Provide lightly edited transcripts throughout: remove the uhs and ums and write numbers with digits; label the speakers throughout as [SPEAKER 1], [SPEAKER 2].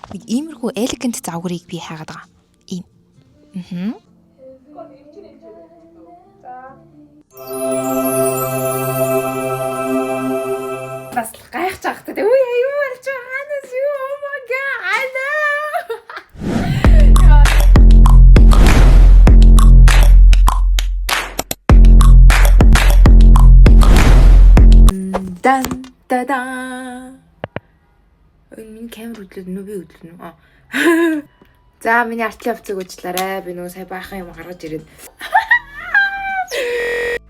[SPEAKER 1] Иймэрхүү elegant загварыг би хайгаад байгаа. Ийм. Бас гайхаж байгаа гэдэг. Үе юу болж байгаанаас юу oh my god I know. Дан да. Миний камер хөдлөд нү би хөдлөнө. За миний артлын хувцас өгчлаарай. Би нөгөө сая баахан юм гаргаж ирээд.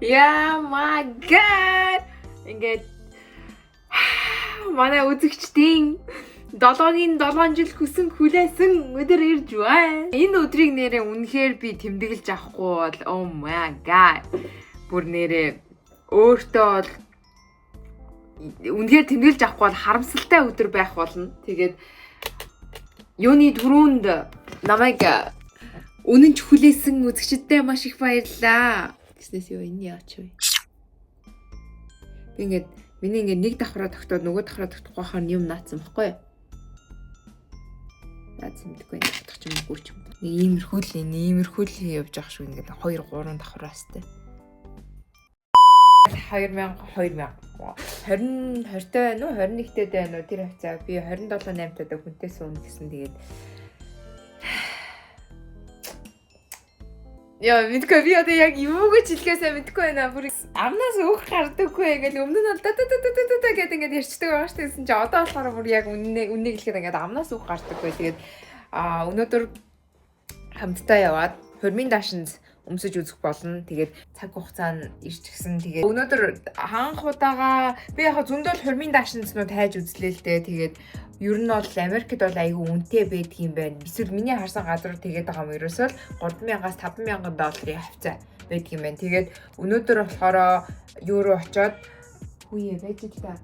[SPEAKER 1] Yeah my god. Ингээд манай үзэгчдийн 7-гийн 7 жил хүсэн хүлээсэн өдөр ирж байна. Энэ өдрийг нэрээ үнэхээр би тэмдэглэж авахгүй бол oh my god. Бүр нэрээ өөртөө бол үнэхээр тэмдэглэж авахгүй бол харамсалтай өдөр байх болно. Тэгээд юуны түрүүнд намайг үнэнч хүлээсэн үзэгчдтэй маш их баярлалаа. Гэснээс юу энэ яач вэ? Би ингээд миний ингээд нэг давхраа тогтоод нөгөө давхраа тогтохгүй хахаар юм наацсан баггүй юу? Наацсан мэдгүй энэ тогтох юм уу ч юм. Иймэрхүү л явж явах шүү ингээд 2 3 давхраастай. 2020 байна уу 21-тэй байна уу тэр хавцаа би 27-8-тад хүнтэй суuna гэсэн тэгээд яа мэдгүй би одоо яг юуг ч хэлгээсээ мэдгүй байна бүр амнаас өөх гардаггүй ингээл өмнө нь да гэдэг ингээд ярьчдаг байгаа шүү гэсэн чи одоо болохоор бүр яг үннийг хэлэхэд ингээд амнаас өөх гардаггүй тэгээд өнөөдөр хамтдаа яваад хормын даашинз өмсөж үзэх болно. Тэгээд цаг хугацаа нь ирч гисэн. Тэгээд өнөөдөр хаанх удаага би яг зөндөл хормын даашинзнууд хайж үзлээ л дээ. Тэгээд ер нь бол Америкт бол айгүй үнэтэй байдаг юм байна. Эсвэл миний харсан газар тэгээд байгаа юм ерөөсөө 3,000-аас 5,000 долларын хавцаа байдаг юм байна. Тэгээд өнөөдөр болохоор евро очоод үе байж л та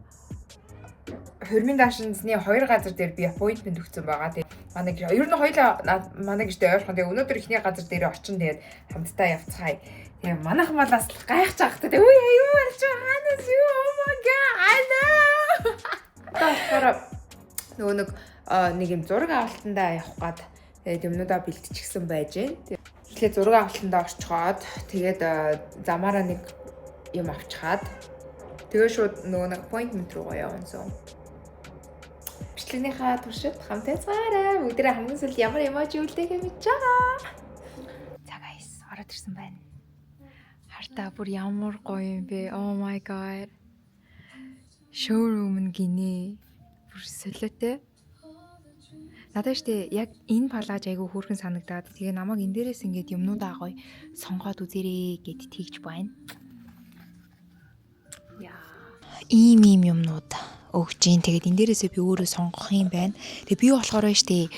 [SPEAKER 1] хормын даашинзны 2 газар дээр би аппоинтмент өгсөн байгаа. Тэгээд манай ер нь хоёулаа манай гэртээ ойрхон. Тэгээ өнөөдөр ихний газар дээр очин тэгээд хамтдаа явцгаая. Тэгээ манайхан малаас гайхаж байгаа хэрэгтэй. Үе юу болж байгаанаас юу oh my god I know. Тэгэхээр нөгөө нэг юм зураг авалтандаа явах гад тэгээд юмнуудаа бэлтчихсэн байж байна. Тэгэхээр зураг авалтандаа орчхоод тэгээд замаараа нэг юм авчихад тэгээ шууд нөгөө нэг аппоинтмент руугаа явсан. Бичлэгнийхаа туршид хамтаа цаарай. Өдрөө хамгийн сүүлд ямар эможи үлдээх юм гэж байгаа. За guys, ороод ирсэн байна. Хартаа бүр ямар гоё юм бэ? Oh my god. Showroom гинэ. Бүр солиотой. Надад штэ яг энэ палаж айгу хөөрхөн санагдаад тэгээ намайг энэ дээрээс ингээд юмнуудаа гоё сонгоод үзэрээ гэд тэгж байна. Яа. Ийм юмнууд өгч जैन. Тэгээд энэ дээрээсээ би өөрөө сонгох юм байна. Тэгээд би болохоор штэ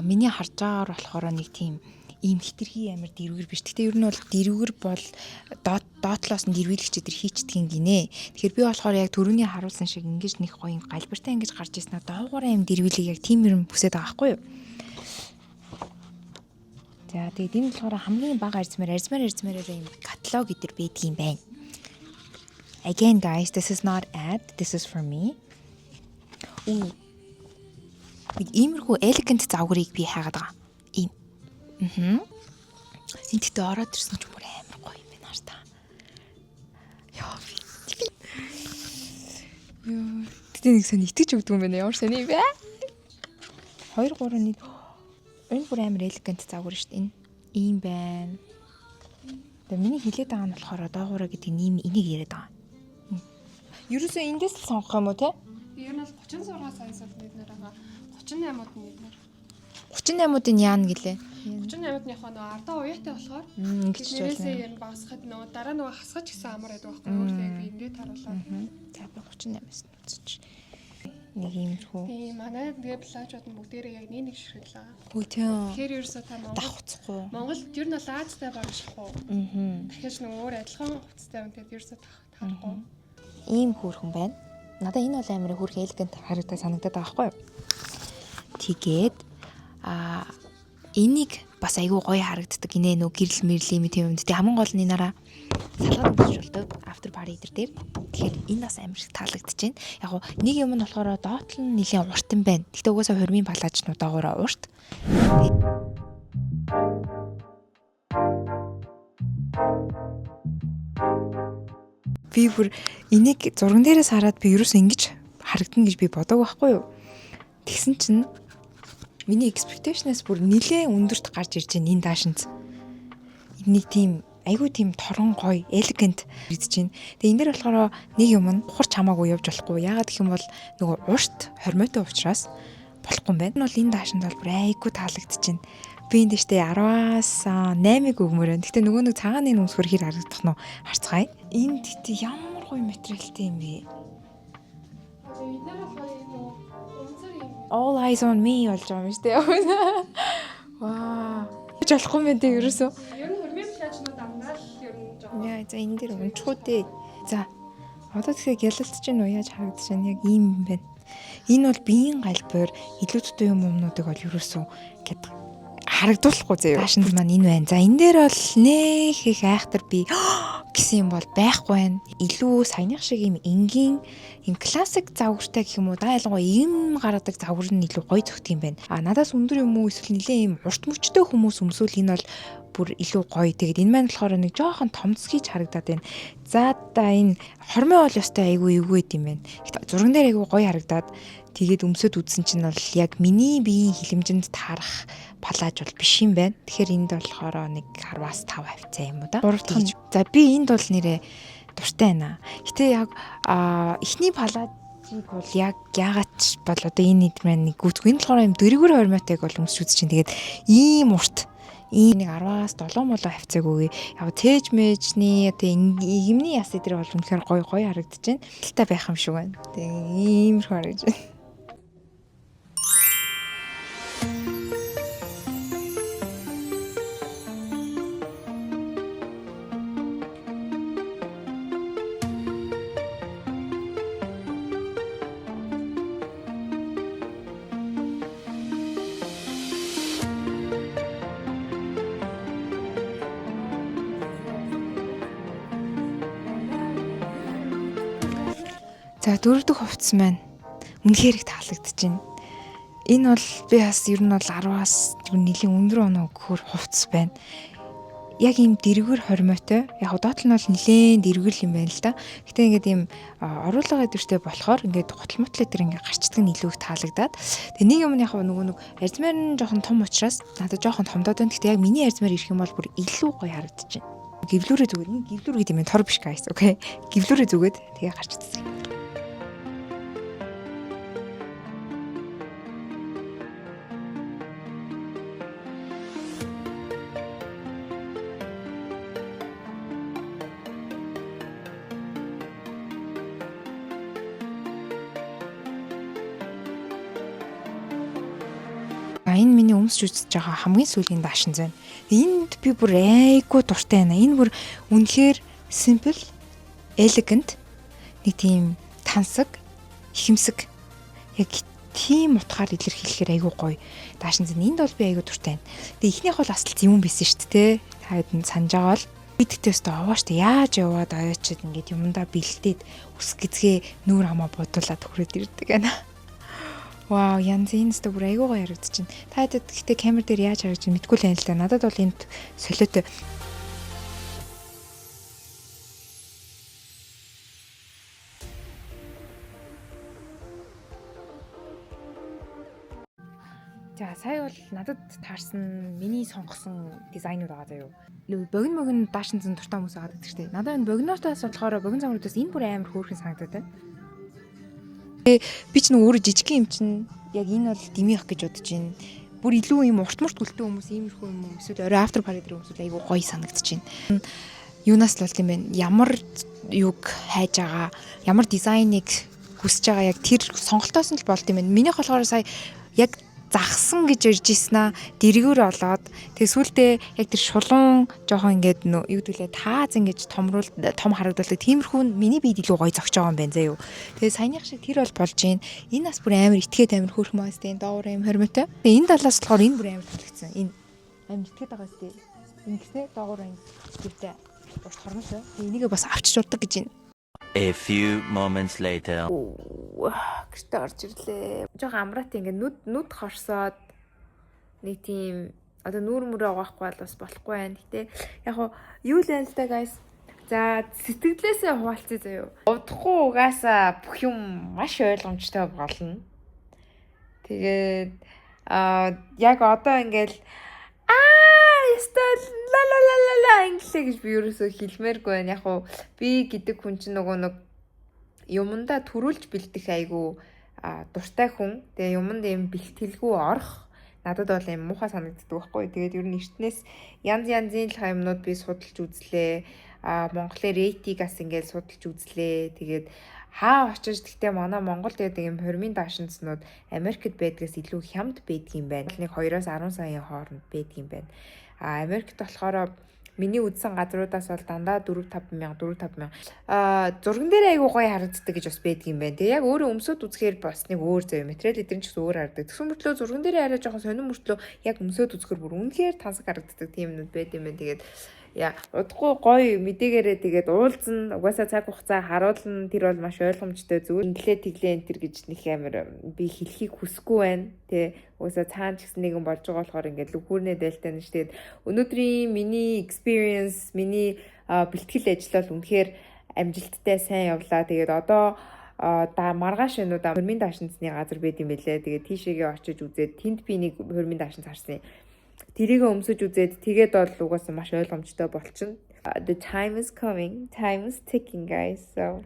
[SPEAKER 1] миний харж байгаагаар болохоор нэг тийм ийм хитрхи амар дэрвэр биш. Гэхдээ ер нь бол дэрвэр бол доотлоос нь дэрвэлэгч өдр хийчдгийг гинэ. Тэгэхээр би болохоор яг түрүүний харуулсан шиг ингэж нэг гоё галбартай ингэж гарч ирсэн. Доогоороо юм дэрвэлийг яг тийм юм бүсээд байгаа байхгүй юу? За тэгээд энэ болохоор хамгийн бага арзмаар юм каталог өдр байдаг юм байна. Again guys, this is not ad, this is for me. Иймэрхүү elegant загварыг би хайгаад байгаа. Ийм. Синтэтэ ороод ирсэн ч бүр амар гоё юм байна та. Яа. Тэгтээ нэг сон итгэж өгдөг юм байна. Ямар сони юм бэ? 2 3 нэг энэ бүр амар elegant загвар шүү дээ. Энэ ийм байна. Тэгээ миний хэлээд байгаа нь болохоор доогоороо гэдэг ийм энийг яриад байгаа. Ерөөсөө эндээс л сонгох юм уу те?
[SPEAKER 2] Ер нь бол 36 саясаад нэгнэр байгаа. 38-ууд нь нэгнэр.
[SPEAKER 1] 38-уудын яана гэлээ.
[SPEAKER 2] 38-уудныхоо нөгөө ардаа уяатай болохоор
[SPEAKER 1] ингэж
[SPEAKER 2] нэрээсээ ер нь багасхад нөгөө дараа нөгөө хасгаж гисэн амар байдаг байхгүй юу? Өөртөө би эндээ таруулаад.
[SPEAKER 1] За би 38-аас нь үзэж. Нэг иймэрхүү.
[SPEAKER 2] Тийм манай тэгээ плажууд нь бүгдээрээ яг нэг ширхэл байгаа.
[SPEAKER 1] Хөө тийм.
[SPEAKER 2] Тэгэхээр ерөөсөө та
[SPEAKER 1] давхцахгүй.
[SPEAKER 2] Монголд ер нь бол Азтай багшгүй. Дахиад нөгөө өөр адилхан хувцастай юм тэгээд ерөөсөө таарахгүй.
[SPEAKER 1] Ийм хөөрхөн байна. Надаа энэ бол амар хөөрхөн elegant харагдаж санагдаад байгаа байхгүй юу? Тэгээд энийг
[SPEAKER 3] бас айгүй гоё харагддаг инээ нөө гэрэл мэрлийн юм тийм. Хамгийн гол нь энараа салгаад өгч болдог after party дээр. Тэгэхээр энэ бас амар их таалагдж байна. Яг гоо нэг юм нь болохоор доотл нь нэлийн уртан байна. Гэхдээ угаасаа хормын палажнуудаагаараа урт. Би бүр энийг зурган дээрээс хараад би ерөөс ингэж харагдана гэж би бодоагүй байхгүй юу. Тэгсэн чинь миний expectation-аас бүр нэлээд өндөрт гарч ирж байна энэ даашинз. Энийг тийм айгүй тийм торон гоё, elegant бидж байна. Тэгээ энэ дэр болохоор нэг юм нь ухарч хамаагүй явж болохгүй. Яагаад гэх юм бол нөгөө урт хормойтой учраас болохгүй юм байна. Энэ бол энэ даашинд бол бүр айгүй таалагдж байна. Би энэ дэжтэй 10-аас 8-ыг өгмөр байна. Гэтэ нөгөө нэг цагааны нүмсгөр хэр харагдах нь харцгаая. Энэ тэтэ ямар гоё материалтай юм бэ? All eyes on me болж байгаа юм шүү дээ. Ваа. Гэж болохгүй юм дээ ерөөсөө.
[SPEAKER 2] Ер нь хөрмийн плажнууд амнаал ер нь жоо.
[SPEAKER 3] Яа, за энэ дээр унчхуу дээ. За. Одоо тэгэхээр гялалтж чинь уу яаж харагдаж байна? Яг ийм юм байна. Энэ бол биеийн галбар илүү дутуу юмнуудыг бол ерөөсөө гэд харагдуулахгүй заяа. Фашинд маань энэ байна. За энэ дээр бол нэх их айхтар би гэсэн юм бол байхгүй байна. Илүү саяных шиг юм энгийн юм классик загвартай гэх юм уу да ялангуяа ийм гаргадаг загвар нь илүү гоё зөгт юм байна. Надаас өндөр юм уу эсвэл нэлээ юм урт мөчтэй хүмүүс өмсвөл энэ бол бүр илүү гоё. Тэгээд энэ маань болохоор нэг жоохон томцгийж харагдаад байна. За энэ хормой бол ёстой айгүй эвгүй юм байна. Зурган дээр айгүй гоё харагдаад тэгээд өмсөд үзсэн чинь бол яг миний биеийн хилэмжинд таарах палаж бол биш юм байна. Тэгэхээр энд болохоор нэг 10-аас 5 хавцаа юм уу да. За би энд бол нэрээ дуртай байна. Гэтэ яг эхний палажийг бол яг яагаад ч бол одоо энэ нийт маань нэг гүцгүй. Энэ болохоор юм дөрвөр хормойтойг бол өмсч үзэж чинь тэгээд ийм урт ийм нэг 10-аас 7 молоо хавцааг өгье. Яг тээж мэжний одоо игэмний яс дээр бол үнэхээр гоё харагдаж байна. Талтай байх юм шиг байна. Тэгээд иймэрхүү харагдаж байна. За дөрөв дэх хувцас маань үнэхээр их таалагдж байна. Энэ бол би бас ер нь бол 10-аас нэлийн өндөр оноо өгөхөр хувцас байна. Яг ийм дэргэр хормойтой. Яг доотлол нь бол нэлээд дэргэр юм байна л да. Гэтэ ингээд ийм оруулага дэвштэй болохоор ингээд гутал тэр ингээд гарчдаг нь илүү их таалагдаад. Тэгээ нэг юм яг нөгөө нэг арзмаар нь жоохон том учраас надад жоохон томдоод байна. Гэтэ яг миний арзмаар ирэх юм бол бүр илүү гоё харагдаж байна. Гівлүүрээ зүгээд энэ гівлүүр гэдэг юм тор биш guys. Окей. Гівлүүрээ зүгээд тэгээ гарчдаг. Энэ миний өмсч үзэж байгаа хамгийн сүүлийн даашин зэн. Энд би бүр айгүй дуртай байна. Энэ бүр үнэхээр simple, elegant, нэг тийм тансаг, ихэмсэг. Яг тийм утгаар илэрхийлэхээр айгүй гоё даашин зэн. Энд бол би айгүй дуртай байна. Тэгээ ихнийх бол асалт юм байсан шүү дээ. Та хэд нь санаж байгаа бол бидтэйс тоо штэ яаж яваад оёочод ингээд юмдаа бэлдээд үс гизгээ нүүр хамаа бодуулаад хүрээд ирдэг байна. Вау, янз энэ сте бүр айгуугаа ярагдаж байна. Та хэд гэхдээ камер дээр яаж харагдаж байна мэдгүй л байна л да. Надад бол энд солиотой. За сая бол надад таарсан миний сонгосон дизайнууд байгаа заяа. Богино даашин зэн дуртай хүмүүс байгаа гэдэг чинь. Надад энэ богинотоос болохоор богино замруудаас энэ бүр амар хөөрхөн санагдаад байна. Би ч нөгөө өөрөө жижиг юм чинь яг энэ бол димих гэж бодож байна. Бүр илүү юм урт гүлтэй хүмүүс иймэрхүү юм эсвэл орой after party дээр хүмүүс айгүй гоё санагдаж байна. Юунаас л болт юм бэ? Ямар юг хайж байгаа, ямар дизайныг хүсэж байгаа яг тэр сонголтоос нь л болт юм байна. Минийх болохоор сая яг загсан гэж ярьж ийснаа дэргүүр олоод тэгээ сүултээ яг тэр шулуун жоохон ингээд юу гэдгэлээ тааз ингэж том харагдуулдаг тиймэрхүү миний биед илүү гоё зогч байгаа юм байна заа юу. Тэгээ саяных шиг тэр бол болж гин. Энэ бас бүр амар итгээд амар хөөрхөн маастэй доогуур юм хормойтой. Тэгээ энэ талаас болохоор энэ бүр амар таалагдсан. Энэ амжилтгээд байгаа сте. Ингэснээр доогуур анги гэртээ урт хормошоо. Энийгээ бас авчиж урдаг гэж байна.
[SPEAKER 4] A few moments later.
[SPEAKER 1] Гэртээ орж ирлээ. Жохоо амраат ингээд нүд хорсоод нэг тийм одоо нүүр мөрөө угаахгүй бол бас болохгүй байна. Гэтэ яг хуу юу л байл та guys. За сэтгэлээсээ хуваалцъя заяа. Удахгүй угаасаа бүх юм маш ойлгомжтой болно. Тэгээд яг одоо ингээл ла инглээ гэж би ерөөсөө хэлмээргүй байна. Яг хуу би гэдэг хүн чинь нөгөө нэг юмдаа төрүүлж бэлдэх айгу дуртай хүн. Тэгээ юмд юм бэлтгэлгүй орох надад бол юм муухай санагддаг байхгүй. Тэгээд ер нь эртнээс янз янзын юмнууд би судалж үзлээ. Монголын рейтигаас ингээд судалж үзлээ. Тэгээд хаа очиж гэхдээ манай Монголд байдаг юм хормын даашинзнууд Америкт байдгаас илүү хямд байдаг юм байна. Нэг 2-10 саяын хооронд байдаг юм байна. Америкт болохоор миний үзсэн газруудаас бол дандаа 4-5 мянга. Зурган дээр айгуу гоё харагддаг гэж бас байдаг юм байна. Тэгээ яг өөрөө өмсөд үзэхээр бас нэг өөр зөө материал эдгээр ч өөр харагддаг. Тэгсэн мөртлөө зурган дээр арай жоохон сонирн мөртлөө яг өмсөд үзэхээр бүр үнэхээр тансаг харагддаг тийм юмнууд байд юм байна. Тэгээд удахгүй гоё мэдээгээрээ тэгээд уулзна угаасаа цаг хугацаа харуулна тэр бол маш ойлгомжтой зүйл. Инглээ тэглээ энэ төр гэж нэг амар би хэлхийг хүсэхгүй байна. Тэ угаасаа цаана ч гэсэн нэгэн болж байгаа болохоор ингээд лүхүүрнээ дайлтай нь ш. Тэгээд өнөөдрийн миний experience миний бэлтгэл ажил бол үнэхээр амжилттай сайн явлаа. Тэгээд одоо маргааш өнөөдөр хормын даашинзны газар байд юм байлээ. Тэгээд тийшээгээ очиж үзээд тэнд би нэг хормын даашинз харсан. Тэрийг өмсөж үзээд тэгээд бол угаасаа маш ойлгомжтой болчихно. The time is coming. Time is ticking guys. So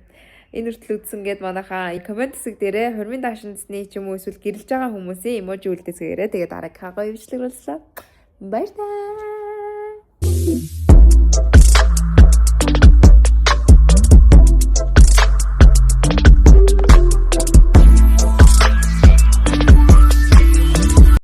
[SPEAKER 1] энэ хүртэл үзсэн гээд манайхаа комент хэсэг дээрээ хормын даашинзны ч юм уу эсвэл гэрэлж байгаа хүмүүсийн эможи үлдээсгээрээ тэгээд дараа хагоо ивчлэг боллоо. Баярлалаа.